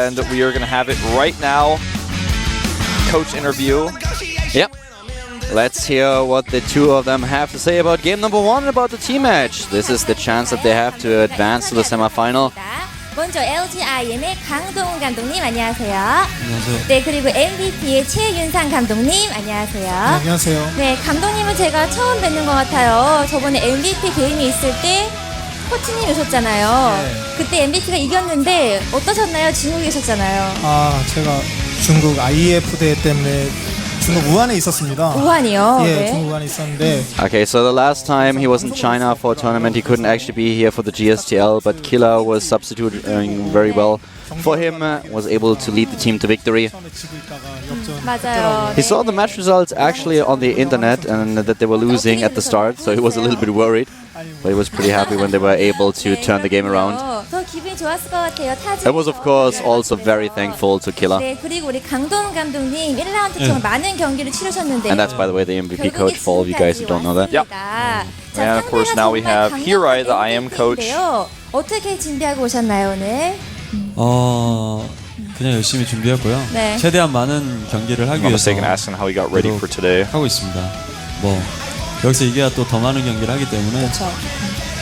and we are going to have it right now. Coach interview. Yep. Let's hear what the two of them have to say about game number 1 and about the team match. This is the chance that they have to advance to the semifinal. 먼저 LGIM의 강동훈 감독님 안녕하세요. 안녕하세요. 네, 그리고 MVP의 최윤상 감독님 안녕하세요. 안녕하세요. 네, 감독님은 제가 처음 뵙는 것 같아요. 저번에 MVP 게임이 있을 때 코치님 오셨잖아요. 네. 그때 MVP가 이겼는데 어떠셨나요? 중국에 계셨잖아요. 아, 제가 중국 IEF 대회 때문에 중국 우한에 있었습니다. 우한이요? 예, 네. 중국 우한에 있었는데. Okay, so the last time he was in China for a tournament, he couldn't actually be here for the GSTL, but Killer was substituting very well for him, was able to lead the team to victory. 맞아요. He saw the match results actually on the internet and that they were losing at the start, so he was a little bit worried. But he was pretty happy when they were able to turn the game around. 더 기분이 좋았을 것 같아요. I was of course also very thankful to Killer. 네, 그리고 우리 강동훈 감독님 1라운드 정말 많은 경기를 치르셨는데요. And that's by the way the MVP coach for all of you guys who don't know that. Yep. And of course now we have Hirai, the IM coach. 어떻게 준비하고 오셨나요 오늘? 그냥 열심히 준비했고요. 네. 최대한 많은 경기를 하기 I'm 위해서 mistaken asking how he got ready for today. 하고 있습니다. 뭐 여기서 이겨야 또 더 많은 경기를 하기 때문에. 그렇죠.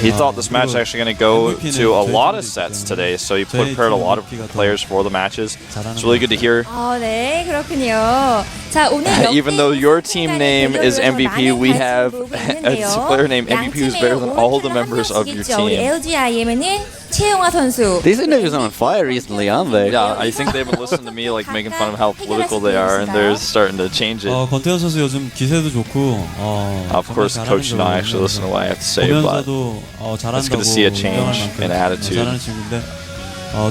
He thought this match actually going to go to a lot of sets today, so he prepared a lot of players for the matches. It's really good to hear. 네, 그렇군요. 자, 오늘 Even though your team name is MVP, we have a player named MVP who's better than all the members of your team. LGIM은 최용화 선수. These interviews are on fire recently, aren't they? Yeah, I think they've been listening to me like making fun of how political they are, and they're starting to change it. 권태현 선수 요즘 기세도 좋고. Of course, Coach and I actually listen to what I have to say, but it's good to see a change in attitude.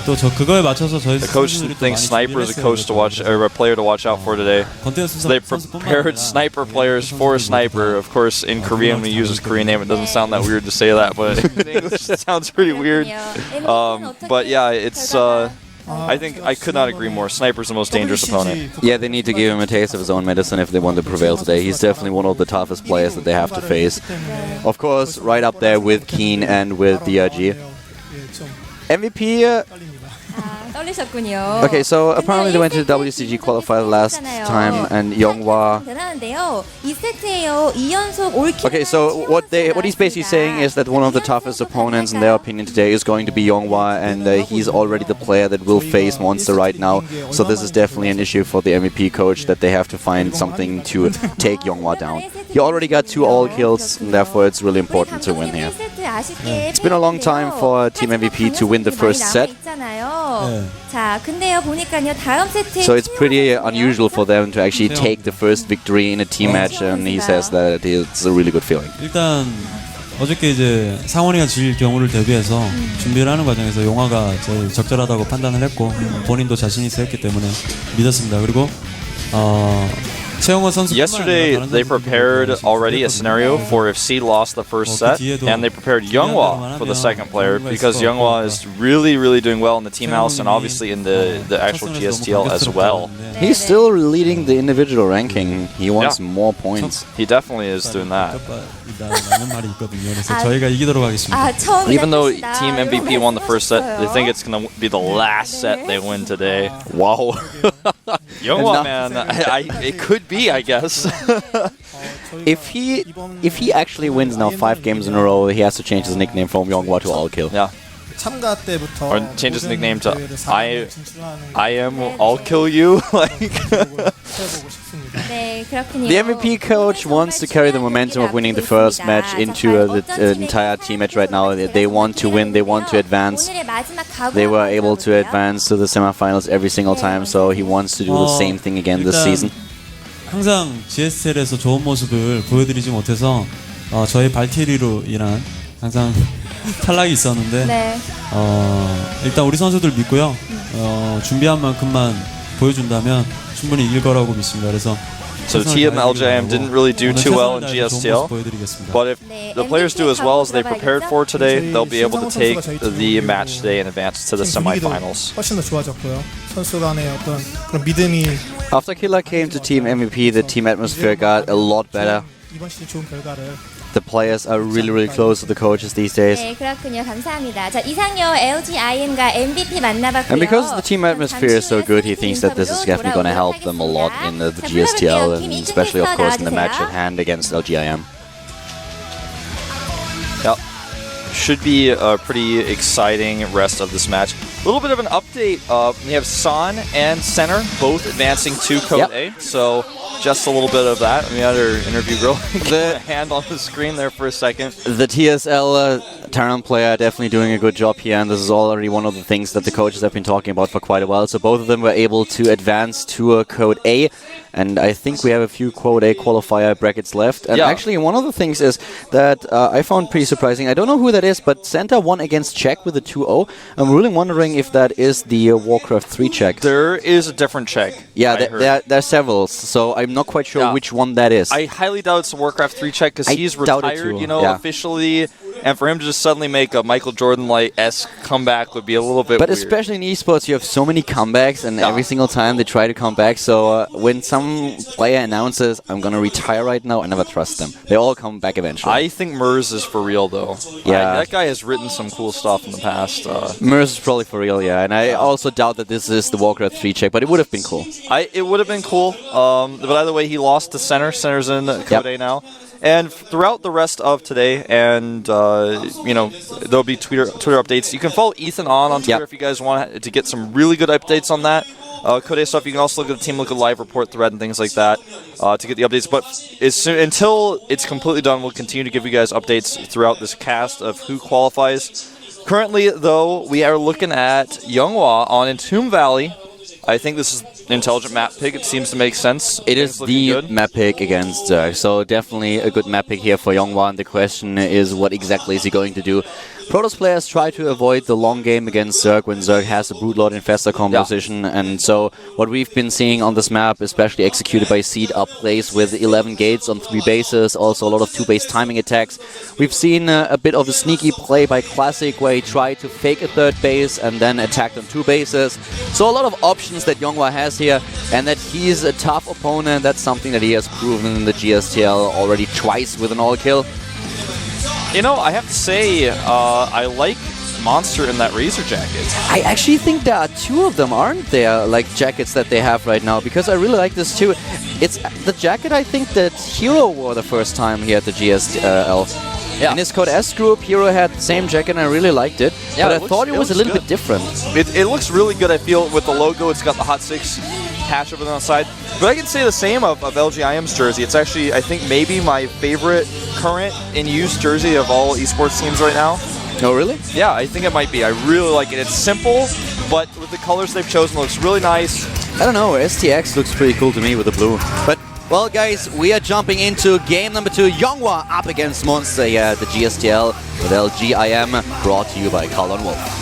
또 그거에 맞춰서 저희 The coach thinks Sniper is a coach to watch, or a player to watch out for today. So they prepared Sniper players for Sniper. Of course, in Korean we use his Korean name. It doesn't sound that weird to say that, but in English it sounds pretty weird. But yeah, it's. I think I could not agree more. Sniper's the most dangerous opponent. Yeah, they need to give him a taste of his own medicine if they want to prevail today. He's definitely one of the toughest players that they have to face. Of course, right up there with Keen and with DRG. MVP. 떨리셨군요. Okay, so apparently they went to the WCG qualifier last time, and Younghwa. Okay, so what he's basically saying is that one of the toughest opponents, in their opinion, today is going to be Younghwa, and he's already the player that will face Monster right now. So this is definitely an issue for the MVP coach, that they have to find something to take Younghwa down. He already got 2 all kills, and therefore it's really important to win here. It's been a long time for Team MVP to win the first set. So it's pretty unusual for them to actually take the first victory in a team match, and he says that it's a really good feeling. 일단 어저께 이제 상원이가 질 경우를 대비해서 준비를 하는 과정에서 용화가 제일 적절하다고 판단을 했고 본인도 자신 있어 했기 때문에 믿었습니다. 그리고 Yesterday, they prepared already a scenario for if Seed lost the first set, and they prepared Younghwa for the second player, because Younghwa is really, really doing well in the team house and obviously in the actual GSTL as well. He's still leading the individual ranking. He wants more points. He definitely is doing that. Even though Team MVP won the first set, they think it's going to be the last set they win today. Wow. Younghwa, man, it could be, I guess. If he actually wins now 5 games in a row, he has to change his nickname from Younghwa to All Kill. Yeah. Or change his nickname to I am I'll kill you. The MVP coach wants to carry the momentum of winning the first match into the entire team match right now. They want to win, they want to advance. They were able to advance to the semifinals every single time, so he wants to do the same thing again this season. 항상 GSTL에서 좋은 모습을 보여드리지 못해서 저희 발키리로 인한 항상 탈락이 있었는데 일단 우리 선수들 믿고요. 준비한 만큼만 보여준다면 충분히 이길 거라고 믿습니다. 그래서 So Team LJM didn't really do too well in GSTL, but if the players do as well as they prepared for today, they'll be able to take the match today and advance to the semifinals. After Killer came to Team MVP, the team atmosphere got a lot better. 이번 시즌 좋은 결과를. The players are really close to the coaches these days. 네, 그렇군요. 감사합니다. 자, 이상요 LGIM과 MVP 만나봤고요. And because the team atmosphere is so good, he thinks that this is definitely going to help them a lot in the GSTL, and especially, of course, in the match at hand against LGIM. Yep. Should be a pretty exciting rest of this match. A little bit of an update. We have San and Center both advancing to Code A. So just a little bit of that. We had our interview girl get a hand on the screen there for a second. The TSL Terran player definitely doing a good job here, and this is already one of the things that the coaches have been talking about for quite a while. So both of them were able to advance to Code A, and I think we have a few Code A qualifier brackets left. And actually, one of the things is that I found pretty surprising. I don't know who that is, but Santa won against Czech with a 2-0. I'm really wondering if that is the Warcraft 3 Czech. There is a different Czech. Yeah, there are several, so I'm not quite sure which one that is. I highly doubt it's the Warcraft 3 Czech because he's retired, you know, officially. And for him to just suddenly make a Michael Jordan-like-esque comeback would be a little bit But weird. especially in esports, you have so many comebacks, and every single time they try to come back. So when some player announces, I'm going to retire right now, I never trust them. They all come back eventually. I think Mers is for real, though. Yeah. That guy has written some cool stuff in the past. Mers is probably for real, yeah. And I also doubt that this is the Warcraft 3 check, but it would have been cool. It would have been cool. But either way, he lost to Center. Center's in Code A now. And throughout the rest of today, and there'll be Twitter updates. You can follow Ethan on Twitter if you guys want to get some really good updates on that. Code A stuff. You can also look at the Team Look at Live report thread and things like that to get the updates. But until it's completely done, we'll continue to give you guys updates throughout this cast of who qualifies. Currently, though, we are looking at Younghwa on Entomb Valley. I think this is an intelligent map pick. It seems to make sense. It is the map pick against Zerg, so definitely a good map pick here for Younghwa. And the question is, what exactly is he going to do? Protoss players try to avoid the long game against Zerg when Zerg has a Broodlord Infestor composition, and so what we've been seeing on this map, especially executed by Seed, are plays with 11 gates on 3 bases, also a lot of 2-base timing attacks. We've seen a bit of a sneaky play by Classic where he tried to fake a 3rd base and then attacked on 2 bases. So a lot of options that Younghwa has here, and that he's a tough opponent. That's something that he has proven in the GSTL already twice with an all-kill. You know, I have to say, I like Monster in that Razor jacket. I actually think there are 2 of them, aren't there, like jackets that they have right now, because I really like this too. It's the jacket I think that Hero wore the first time here at the GSTL. Yeah. In his Code S group, Hero had the same jacket and I really liked it, but I thought it was a little bit different. It looks really good, I feel, with the logo. It's got the Hot 6 patch over on the side. But I can say the same of LGIM's jersey. It's actually, I think, maybe my favorite current in-use jersey of all esports teams right now. Oh, really? Yeah, I think it might be. I really like it. It's simple, but with the colors they've chosen, it looks really nice. I don't know, STX looks pretty cool to me with the blue. But, well, guys, we are jumping into game number 2. Younghwa up against Monster here at the GSTL with LGIM, brought to you by Colin Wolf.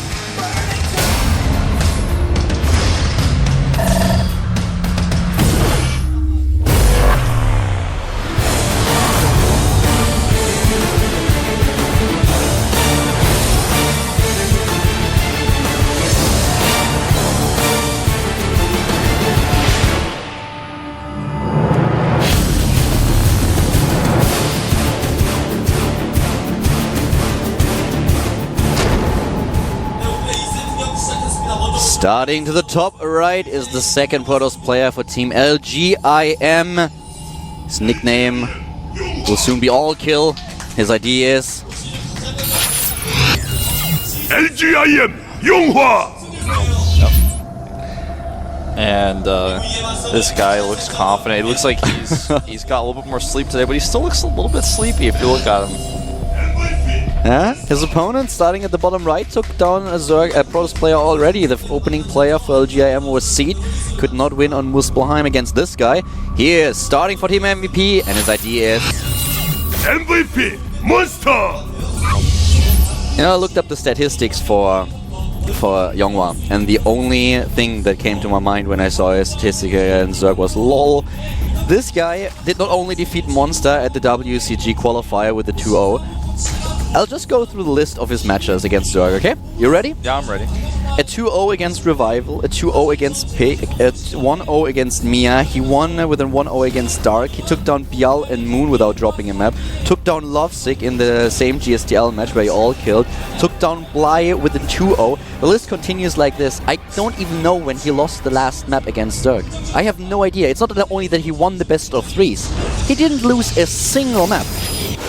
Starting to the top right is the second Protoss player for Team LGIM. His nickname will soon be All Kill. His ID is LGIM Younghwa. And this guy looks confident. It looks like he's got a little bit more sleep today, but he still looks a little bit sleepy if you look at him. His opponent, starting at the bottom right, took down a Protoss player already. The opening player for LGIM was Seed. Could not win on Muspelheim against this guy. He is starting for Team MVP, and his ID is MVP Monster. You know, I looked up the statistics for Younghwa, and the only thing that came to my mind when I saw his statistic against Zerg was LOL. This guy did not only defeat Monster at the WCG qualifier with the 2-0. I'll just go through the list of his matches against Zerg, okay? You ready? Yeah, I'm ready. A 2-0 against Revival, a 2-0 against Pig, a 1-0 against Mia. He won with a 1-0 against Dark. He took down Bial and Moon without dropping a map. Took down Lovesick in the same GSTL match where he all killed. Took down Bly with a 2-0. The list continues like this. I don't even know when he lost the last map against Zerg. I have no idea. It's not only that he won the best of threes. He didn't lose a single map.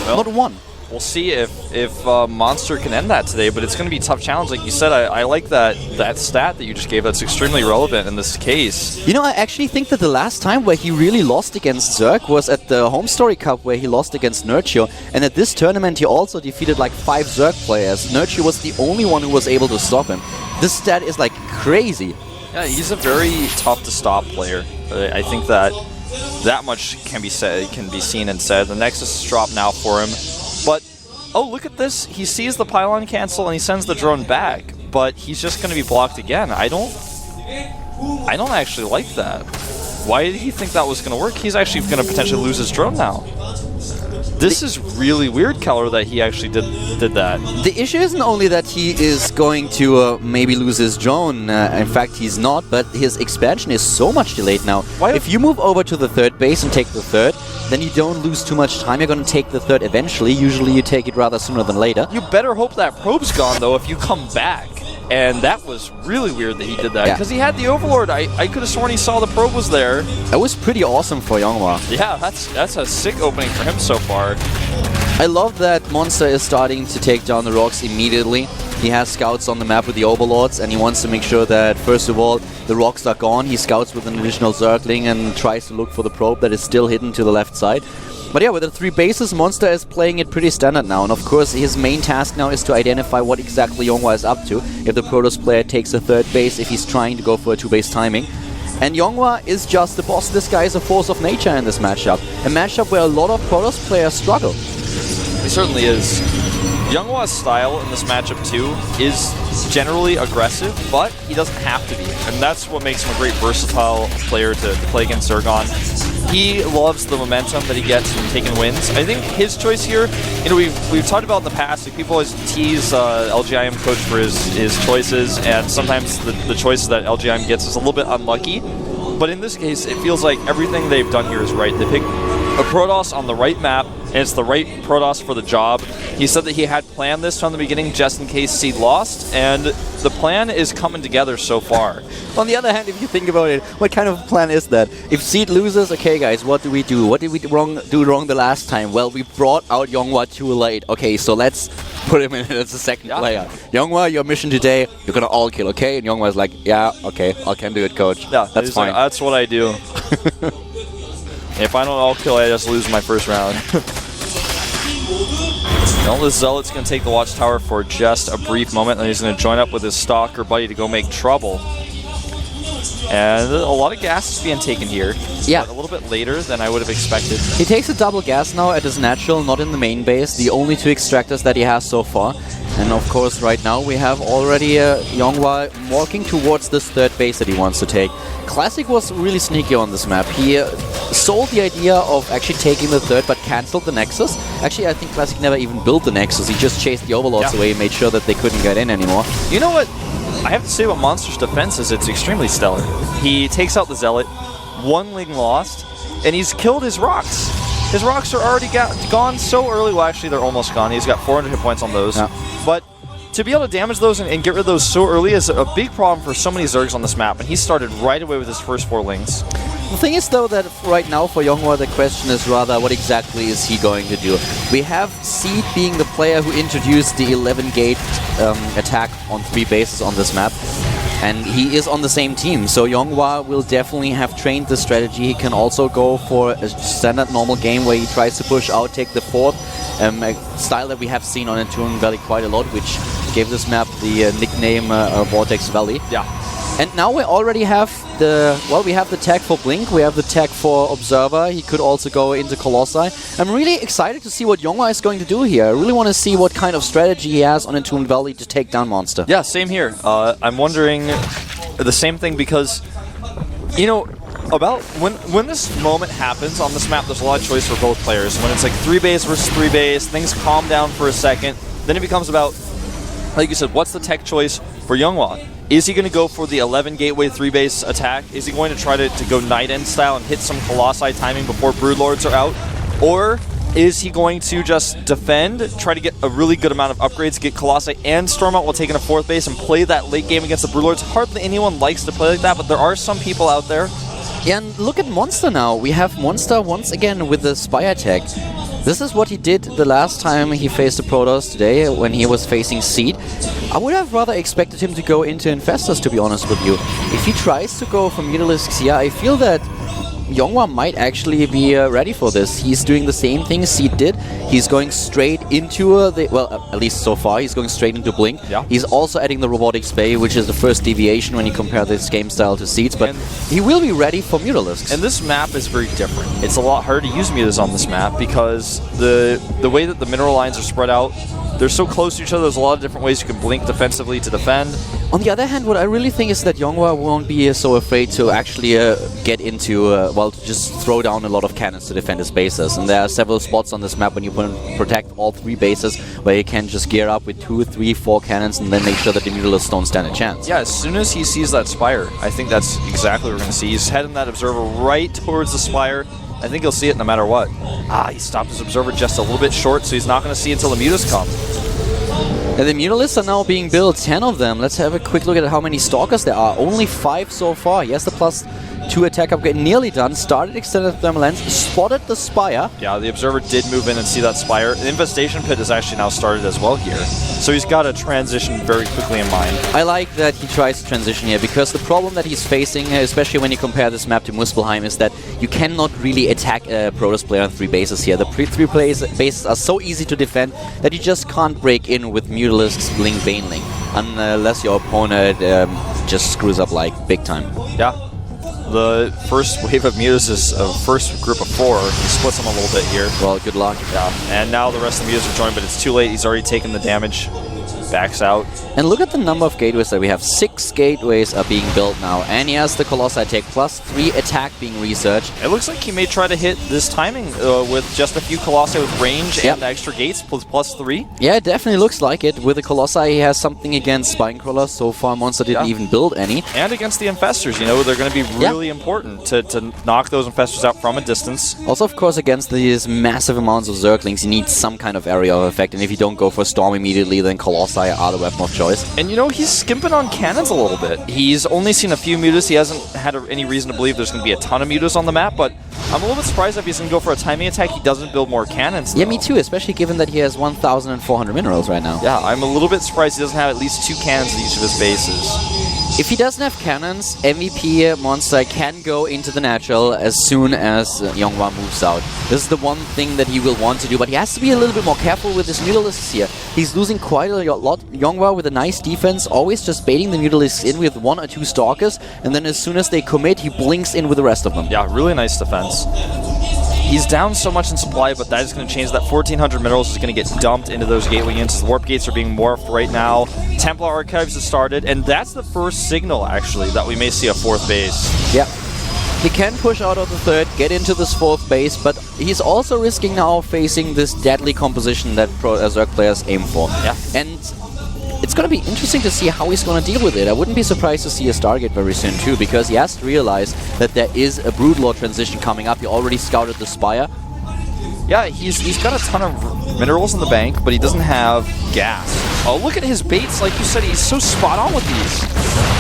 Well, not one. We'll see if Monster can end that today, but it's going to be a tough challenge. Like you said, I like that stat that you just gave. That's extremely relevant in this case. You know, I actually think that the last time where he really lost against Zerg was at the Home Story Cup where he lost against Nurture. And at this tournament, he also defeated like 5 Zerg players. Nurture was the only one who was able to stop him. This stat is like crazy. Yeah, he's a very tough to stop player. I think that much can be said, can be seen and said. The Nexus is dropped now for him. But, oh, look at this. He sees the pylon cancel and he sends the drone back. But he's just going to be blocked again. I don't actually like that. Why did he think that was going to work? He's actually going to potentially lose his drone now. This is really weird, Keller, that he actually did that. The issue isn't only that he is going to maybe lose his drone. In fact, he's not, but his expansion is so much delayed now. If you move over to the third base and take the third, then you don't lose too much time. You're going to take the third eventually. Usually you take it rather sooner than later. You better hope that probe's gone, though, if you come back. And that was really weird that he did that, because he had the Overlord. I could have sworn he saw the probe was there. That was pretty awesome for Yonghwa. Yeah, that's a sick opening for him so far. I love that Monster is starting to take down the rocks immediately. He has scouts on the map with the Overlords, and he wants to make sure that, first of all, the rocks are gone. He scouts with an additional Zergling and tries to look for the probe that is still hidden to the left side. But yeah, with the 3 bases, Monster is playing it pretty standard now. And of course, his main task now is to identify what exactly Yonghwa is up to. If the Protoss player takes a 3rd base, if he's trying to go for a 2-base timing. And Yonghwa is just the boss. This guy is a force of nature in this matchup. A matchup where a lot of Protoss players struggle. He certainly is. Yonghwa's style in this matchup, too, is generally aggressive, but he doesn't have to be. And that's what makes him a great versatile player to play against Zergon. He loves the momentum that he gets from taking wins. I think his choice here, you know, we've talked about in the past, like people always tease LGIM coach for his choices, and sometimes the choices that LGIM gets is a little bit unlucky. But in this case, it feels like everything they've done here is right. They picked a Protoss on the right map, and it's the right Protoss for the job. He said that he had planned this from the beginning just in case Seed lost, and the plan is coming together so far. On the other hand, if you think about it, what kind of plan is that? If Seed loses, okay guys, what do we do? What did we do wrong the last time? Well, we brought out Yonghwa too late. Okay, so let's put him in as a second player. Yonghwa, your mission today, you're gonna all kill, okay? And Yonghwa's like, yeah, okay, I can do it, coach. Yeah, that's fine. Like, that's what I do. If I don't all kill, I just lose my first round. Well, this Zealot's going to take the Watchtower for just a brief moment, and he's going to join up with his Stalker buddy to go make trouble. And a lot of gas is being taken here. Yeah. A little bit later than I would have expected. He takes a double gas now at his natural, not in the main base. The only 2 extractors that he has so far. And of course, right now we have already Yonghwa walking towards this 3rd base that he wants to take. Classic was really sneaky on this map. He sold the idea of actually taking the 3rd, but cancelled the Nexus. Actually, I think Classic never even built the Nexus. He just chased the Overlords away and made sure that they couldn't get in anymore. You know what? I have to say about Monster's defense is it's extremely stellar. He takes out the Zealot, 1 Ling lost, and he's killed his rocks. His rocks are already gone so early. Well, actually, they're almost gone. He's got 400 hit points on those. Yeah. But to be able to damage those and get rid of those so early is a big problem for so many Zergs on this map, and he started right away with his first 4 Lings. The thing is, though, that right now for Yonghwa, the question is rather what exactly is he going to do? We have Seed being the player who introduced the 11-gate attack on 3 bases on this map. And he is on the same team, so Yonghwa will definitely have trained the strategy. He can also go for a standard normal game where he tries to push out, take the 4th, a style that we have seen on Entombed Valley quite a lot, which gave this map the nickname Vortex Valley. Yeah. And now we already have we have the tag for Blink, we have the tag for Observer. He could also go into Colossi. I'm really excited to see what Yonghwa is going to do here. I really want to see what kind of strategy he has on Entombed Valley to take down Monster. Yeah, same here. I'm wondering the same thing because, you know, about when this moment happens on this map, there's a lot of choice for both players. When it's like 3 base versus 3 base, things calm down for a second. Then it becomes about like you said, what's the tech choice for Younghwa? Is he going to go for the 11 gateway 3-base attack? Is he going to try to go Night End style and hit some Colossi timing before Broodlords are out? Or is he going to just defend, try to get a really good amount of upgrades, get Colossi and Storm out while taking a 4th base and play that late game against the Broodlords? Hardly anyone likes to play like that, but there are some people out there. Yeah, and look at Monster now. We have Monster once again with the Spire tech. This is what he did the last time he faced the Protoss today when he was facing Seed. I would have rather expected him to go into Infestors, to be honest with you. If he tries to go for Mutalisks here, I feel that Younghwa might actually be ready for this. He's doing the same thing Seed did. He's going straight into at least so far, he's going straight into Blink. Yeah. He's also adding the Robotic Spay, which is the first deviation when you compare this game style to Seed's, but he will be ready for Mutalisks. And this map is very different. It's a lot harder to use Mutas on this map because the way that the mineral lines are spread out, they're so close to each other, there's a lot of different ways you can blink defensively to defend. On the other hand, what I really think is that Younghwa won't be so afraid to actually get into, to just throw down a lot of cannons to defend his bases. And there are several spots on this map when you protect all 3 bases where you can just gear up with 2, 3, 4 cannons and then make sure that the Mutalisks don't stand a chance. Yeah, as soon as he sees that Spire, I think that's exactly what we're going to see. He's heading that Observer right towards the Spire. I think he'll see it no matter what. He stopped his Observer just a little bit short, so he's not going to see until the Mutas come. And the Mutalisks are now being built, 10 of them. Let's have a quick look at how many Stalkers there are. Only 5 so far. He has the +2 attack upgrade nearly done. Started extended thermal lens, spotted the Spire. Yeah, the Observer did move in and see that Spire. The Infestation Pit has actually now started as well here. So he's got a transition very quickly in mind. I like that he tries to transition here, because the problem that he's facing, especially when you compare this map to Muspelheim, is that you cannot really attack a Protoss player on 3 bases here. The 3 bases are so easy to defend that you just can't break in with Mutalisks, Blink, Baneling, unless your opponent just screws up like big time. Yeah. The first wave of Mutas is a first group of 4. He splits them a little bit here. Well, good luck. Yeah, and now the rest of the Mutas are joined, but it's too late. He's already taken the damage. Backs out. And look at the number of gateways that we have. 6 gateways are being built now. And he has the Colossi tech +3 attack being researched. It looks like he may try to hit this timing with just a few Colossi with range and extra gates +3. Yeah, it definitely looks like it. With the Colossi, he has something against Spinecrawlers. So far, Monster didn't even build any. And against the Infestors, you know, they're going to be really important to knock those Infestors out from a distance. Also, of course, against these massive amounts of Zerglings, you need some kind of area of effect. And if you don't go for Storm immediately, then Colossi are the weapon of choice. And you know, he's skimping on cannons a little bit. He's only seen a few Mutas. He hasn't had any reason to believe there's going to be a ton of Mutas on the map, but I'm a little bit surprised if he's going to go for a timing attack. He doesn't build more cannons. Yeah, me too, especially given that he has 1,400 minerals right now. Yeah, I'm a little bit surprised he doesn't have at least 2 cannons at each of his bases. If he doesn't have cannons, MVP Monster can go into the natural as soon as Younghwa moves out. This is the one thing that he will want to do, but he has to be a little bit more careful with his Mutalisks here. He's losing quite a lot. Younghwa with a nice defense, always just baiting the Mutalisks in with 1 or 2 Stalkers, and then as soon as they commit, he blinks in with the rest of them. Yeah, really nice defense. He's down so much in supply, but that is going to change. That 1,400 minerals is going to get dumped into those gateway units. The warp gates are being morphed right now. Templar Archives has started, and that's the first signal, actually, that we may see a 4th base. Yeah. He can push out of the 3rd, get into this 4th base, but he's also risking now facing this deadly composition that Zerg players aim for. Yeah. And it's going to be interesting to see how he's going to deal with it. I wouldn't be surprised to see a Stargate very soon too, because he has to realize that there is a Broodlord transition coming up. He already scouted the Spire. Yeah, he's got a ton of minerals in the bank, but he doesn't have gas. Oh, look at his baits. Like you said, he's so spot on with these.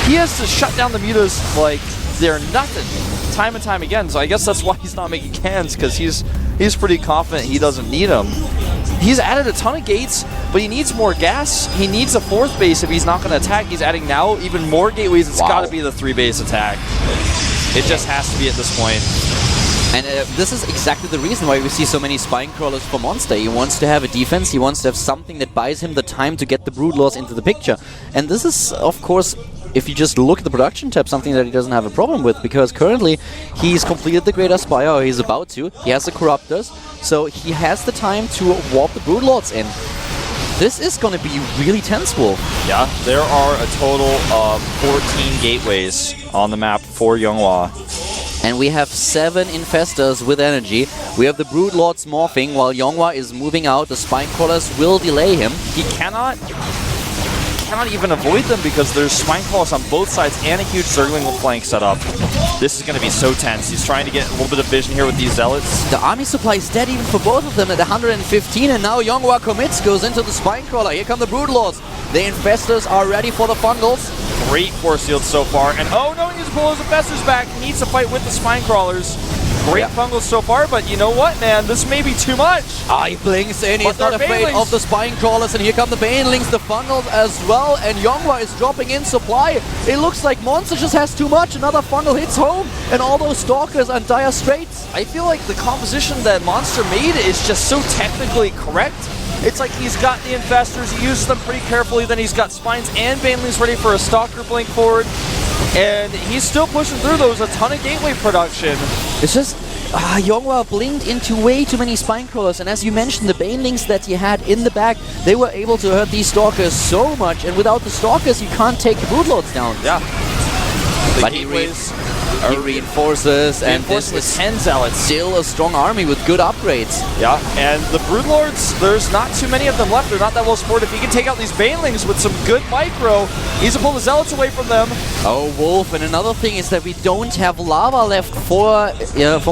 He has to shut down the Mutas like they're nothing, time and time again. So I guess that's why he's not making cans, because he's pretty confident he doesn't need them. He's added a ton of gates, but he needs more gas. He needs a 4th base if he's not going to attack. He's adding now even more gateways. It's got to be the 3-base attack. It just has to be at this point. And this is exactly the reason why we see so many spine crawlers for Monster. He wants to have a defense, he wants to have something that buys him the time to get the Broodlords into the picture. And this is, of course, if you just look at the production tab, something that he doesn't have a problem with, because currently he's completed the Greater Spire, or he's about to. He has the Corruptors, so he has the time to warp the Broodlords in. This is going to be really tense, Wolf. Yeah, there are a total of 14 gateways on the map for Younghwa. And we have 7 Infestors with energy. We have the Broodlords morphing while Younghwa is moving out. The Spine Crawlers will delay him. He cannot cannot even avoid them because there's Spine Colossus on both sides and a huge Zergling flank set up. This is going to be so tense. He's trying to get a little bit of vision here with these Zealots. The army supply is dead even for both of them at 115, and now Yonghwa commits, goes into the Spinecrawler. Here come the Broodlords. The Infestors are ready for the Fungals. Great force field so far, and oh no, he needs to pull those Infestors back. He needs to fight with the Spinecrawlers. Great Fungals so far, but you know what, man? This may be too much. He blinks in. He's not afraid of the Spinecrawlers, and here come the Banelings, the Fungals as well, and Yonghwa is dropping in supply. It looks like Monster just has too much. Another Fungal hits home, and all those Stalkers are in dire straits. I feel like the composition that Monster made is just so technically correct. It's like he's got the Infestors, he uses them pretty carefully, then he's got Spines and Banelings ready for a Stalker blink forward, and he's still pushing through those, a ton of Gateway production. It's just, Yonghwa blinked into way too many Spinecrawlers, and as you mentioned, the Banelings that he had in the back, they were able to hurt these Stalkers so much, and without the Stalkers, you can't take the Broodlords down. Yeah. But he reinforces, and this is 10 Zealots. Still a strong army with good upgrades. Yeah, and the Broodlords, there's not too many of them left. They're not that well supported. If he can take out these Banelings with some good micro, he's to pull the Zealots away from them. Oh, Wolf, and another thing is that we don't have lava left for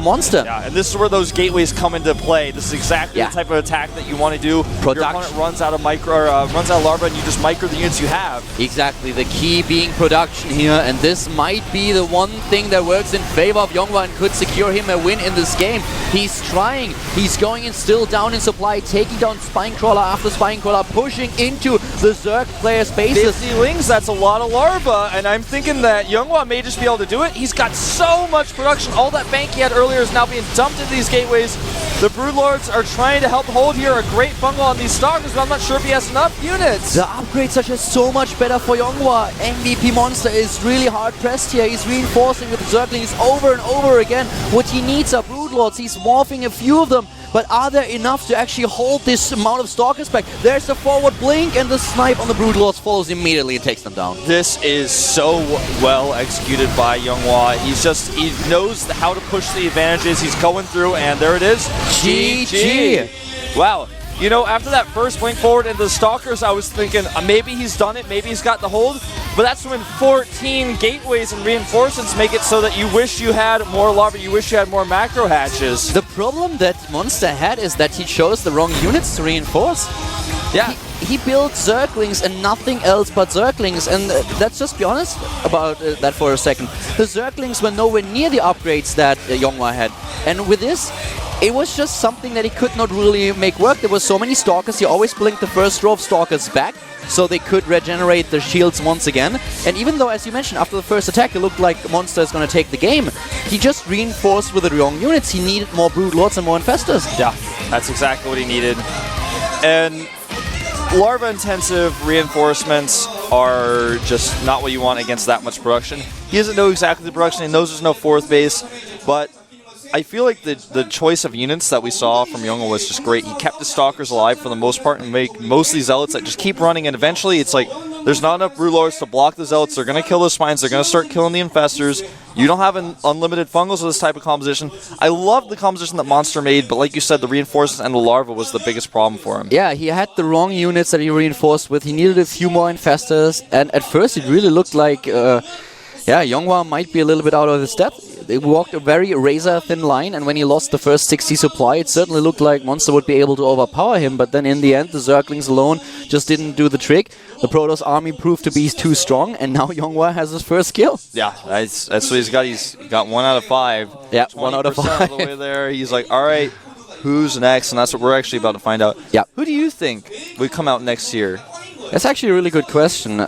Monster. Yeah, and this is where those gateways come into play. This is exactly the type of attack that you want to do. Your opponent runs out of runs out of larva, and you just micro the units you have. Exactly, the key being production here, and this might be the one thing that works in favor of Yonghwa and could secure him a win in this game. He's trying, he's going in still down in supply, taking down Spinecrawler after Spinecrawler, pushing into the Zerg player's bases. 50 Lings, that's a lot of larva, and I'm thinking that Yonghwa may just be able to do it. He's got so much production. All that bank he had earlier is now being dumped into these gateways. The Broodlords are trying to help hold here a great fungal on these Stalkers, but I'm not sure if he has enough units. The upgrades are just so much better for Yonghwa. MVP Monster is really hard pressed here. He's reinforcing with Zerglings over and over again. What he needs are Broodlords. He's morphing a few of them, but are there enough to actually hold this amount of Stalkers back? There's the forward blink, and the snipe on the Broodlords falls immediately and takes them down. This is so well executed by Yonghwa. He knows how to push the advantages. He's going through, and there it is. GG. Wow. You know, after that first blink forward into the Stalkers, I was thinking maybe he's done it, maybe he's got the hold, but that's when 14 gateways and reinforcements make it so that you wish you had more larva, you wish you had more macro hatches. The problem that Monster had is that he chose the wrong units to reinforce. Yeah. He built Zerglings and nothing else but Zerglings, and let's just be honest about that for a second. The Zerglings were nowhere near the upgrades that Yonghwa had, and with this, it was just something that he could not really make work. There were so many Stalkers, he always blinked the first row of Stalkers back, so they could regenerate their shields once again. And even though, as you mentioned, after the first attack, it looked like Monster is going to take the game, he just reinforced with the wrong units. He needed more Broodlords and more Infestors. Yeah, that's exactly what he needed. And larva-intensive reinforcements are just not what you want against that much production. He doesn't know exactly the production, he knows there's no fourth base, but I feel like the choice of units that we saw from Yonghwa was just great. He kept the Stalkers alive for the most part and make most of these Zealots that just keep running, and eventually it's like there's not enough Broodlords to block the Zealots. They're going to kill the Spines. They're going to start killing the Infestors. You don't have an unlimited Fungals with this type of composition. I love the composition that Monster made, but like you said, the reinforcements and the larva was the biggest problem for him. Yeah, he had the wrong units that he reinforced with. He needed a few more Infestors, and at first it really looked like Yonghwa might be a little bit out of his depth. They walked a very razor-thin line, and when he lost the first 60 supply, it certainly looked like Monster would be able to overpower him, but then in the end, the Zerglings alone just didn't do the trick. The Protoss army proved to be too strong, and now Yonghwa has his first kill. Yeah, that's what he's got. He's got 1 out of 5. Yeah, 1 out of 5. Of the way there, he's like, all right, who's next? And that's what we're actually about to find out. Yeah. Who do you think would come out next year? That's actually a really good question.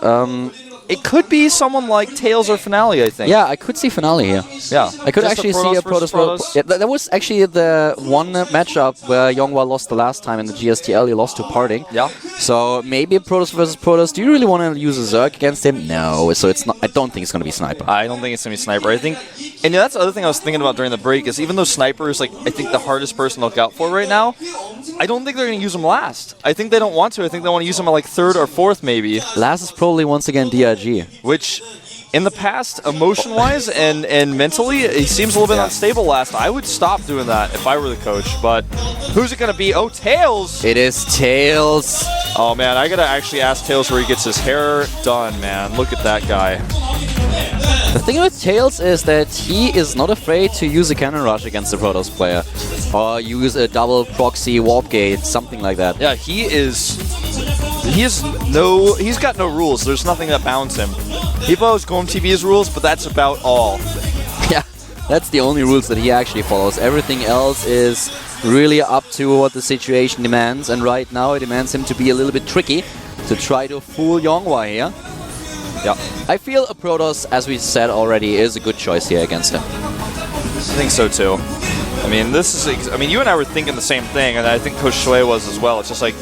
It could be someone like Tails or Finale, I think. Yeah, I could see Finale here. Yeah. I could actually see a Protoss. Yeah, that was actually the one matchup where Yonghwa lost the last time in the GSTL. He lost to Parting. Yeah. So maybe Protoss versus Protoss. Do you really want to use a Zerg against him? No. So it's not. I don't think it's going to be Sniper. I don't think it's going to be Sniper. I think, and that's the other thing I was thinking about during the break is even though Sniper is I think the hardest person to look out for right now, I don't think they're going to use him last. I think they don't want to. I think they want to use him at like 3rd or 4th maybe. Last is probably once again DRG. Which, in the past, emotion-wise and mentally, he seems a little bit unstable last. I would stop doing that if I were the coach, but who's it going to be? Oh, Tails! It is Tails. Oh man, I gotta actually ask Tails where he gets his hair done, man. Look at that guy. The thing with Tails is that he is not afraid to use a cannon rush against the Protoss player. Or use a double proxy warp gate, something like that. Yeah, he's got no rules. There's nothing that bounds him. He follows GOMTV's rules, but that's about all. Yeah, that's the only rules that he actually follows. Everything else is really up to what the situation demands, and right now it demands him to be a little bit tricky to try to fool Yonghwa here. Yeah, I feel a Protoss, as we said already, is a good choice here against him. I think so too. I mean, you and I were thinking the same thing, and I think Coach Shui was as well. It's just like,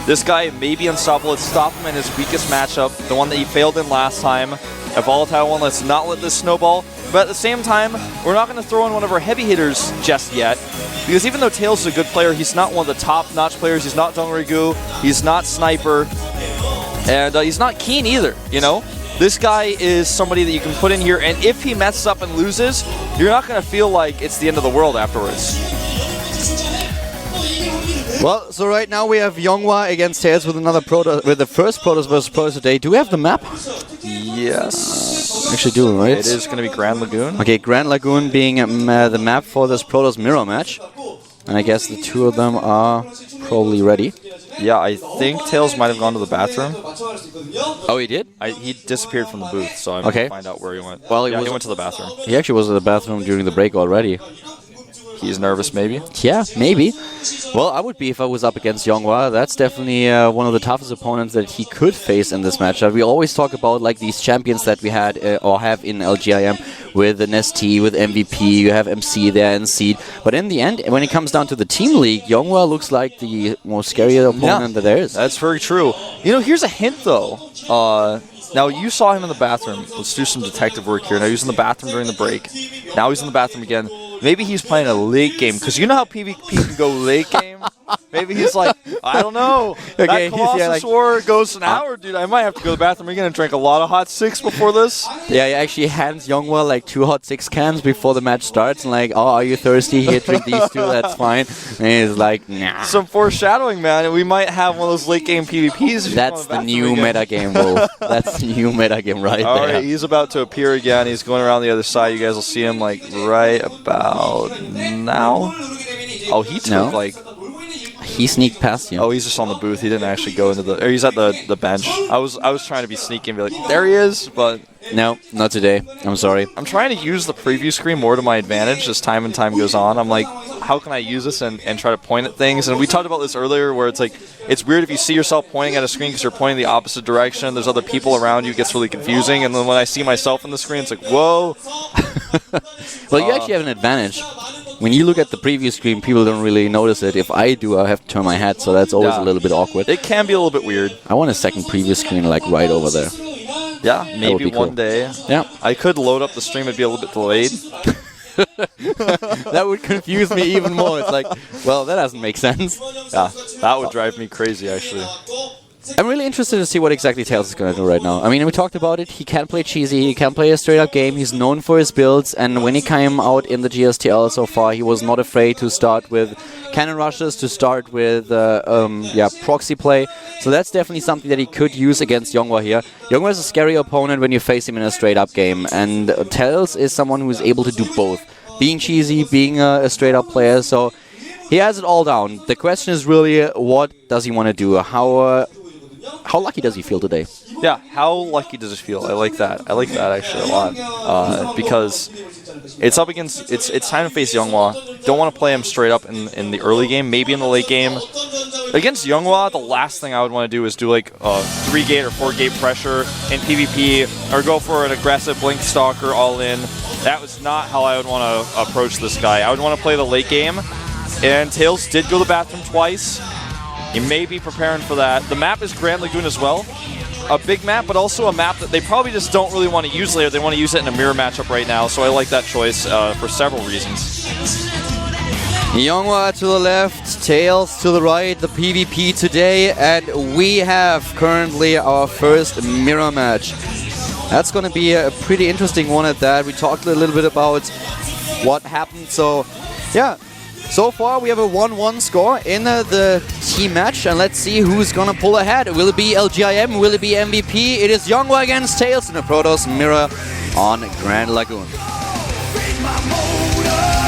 this guy may be unstoppable. Let's stop him in his weakest matchup, the one that he failed in last time. A volatile one, let's not let this snowball. But at the same time, we're not going to throw in one of our heavy hitters just yet. Because even though Tails is a good player, he's not one of the top-notch players. He's not Dongrigu, he's not Sniper, and he's not Keen either, you know? This guy is somebody that you can put in here, and if he messes up and loses, you're not going to feel like it's the end of the world afterwards. Well, so right now we have Yonghwa against Tails with another Protoss, with the first Protoss versus Protoss today. Do we have the map? Yes. Actually do, right? It is going to be Grand Lagoon. Okay, Grand Lagoon being the map for this Protoss mirror match. And I guess the two of them are probably ready. Yeah, I think Tails might have gone to the bathroom. Oh, he did? He disappeared from the booth, so I'm going to find out where he went. Well, he went to the bathroom. He actually was at the bathroom during the break already. He's nervous, maybe? Yeah, maybe. Well, I would be if I was up against Yonghwa. That's definitely one of the toughest opponents that he could face in this matchup. We always talk about like these champions that we had or have in LGIM with an ST, with MVP, you have MC there and Seed. But in the end, when it comes down to the team league, Yonghwa looks like the most scary opponent that there is. That's very true. You know, here's a hint though. Now, you saw him in the bathroom. Let's do some detective work here. Now, he was in the bathroom during the break. Now he's in the bathroom again. Maybe he's playing a late game, because you know how PvP can go late game? Maybe he's like, I don't know. Okay, that Colossus like, War goes an hour, dude. I might have to go to the bathroom again and drink a lot of Hot 6 before this. Yeah, he actually hands Yonghwa like 2 Hot 6 cans before the match starts, and like, oh, are you thirsty? Here, drink these 2, that's fine. And he's like, nah. Some foreshadowing, man. We might have one of those late game PvPs. That's the new metagame, Wolf. That's the new metagame right All there. Alright, he's about to appear again. He's going around the other side. You guys will see him like right about now. Oh, he took like... He sneaked past you. Oh, he's just on the booth. He didn't actually go into the... Or he's at the bench. I was trying to be sneaky and be like, there he is, but... No, not today. I'm sorry. I'm trying to use the preview screen more to my advantage as time and time goes on. I'm like, how can I use this and try to point at things? And we talked about this earlier where it's like, it's weird if you see yourself pointing at a screen because you're pointing the opposite direction. There's other people around you. It gets really confusing. And then when I see myself in the screen, it's like, whoa. Well, you actually have an advantage. When you look at the preview screen, people don't really notice it. If I do, I have to turn my head, so that's always a little bit awkward. It can be a little bit weird. I want a second preview screen like right over there. Yeah, maybe one day. Yeah. I could load up the stream. It'd be a little bit delayed. That would confuse me even more. It's like, well, that doesn't make sense. Yeah, that would drive me crazy, actually. I'm really interested to see what exactly Tails is going to do right now. I mean, we talked about it. He can play cheesy. He can play a straight-up game. He's known for his builds. And when he came out in the GSTL so far, he was not afraid to start with cannon rushes, to start with proxy play. So that's definitely something that he could use against Yonghwa here. Yonghwa is a scary opponent when you face him in a straight-up game. And Tails is someone who is able to do both. Being cheesy, being a straight-up player. So he has it all down. The question is really, what does he want to do? How lucky does he feel today? Yeah, how lucky does it feel? I like that. I like that actually a lot. Because it's up against... It's time to face Yonghwa. Don't want to play him straight up in the early game. Maybe in the late game. Against Yonghwa, the last thing I would want to do is do like a 3-gate or 4-gate pressure in PvP. Or go for an aggressive Blink Stalker all in. That was not how I would want to approach this guy. I would want to play the late game. And Tails did go to the bathroom twice. You may be preparing for that. The map is Grand Lagoon as well. A big map, but also a map that they probably just don't really want to use later. They want to use it in a mirror matchup right now, so I like that choice for several reasons. Yonghwa to the left, Tails to the right, the PvP today, and we have currently our first mirror match. That's going to be a pretty interesting one at that. We talked a little bit about what happened, so yeah. So far, we have a 1-1 score in the team match, and let's see who's gonna pull ahead. Will it be LGIM? Will it be MVP? It is Yonghwa against Tails in the Protoss Mirror on Grand Lagoon.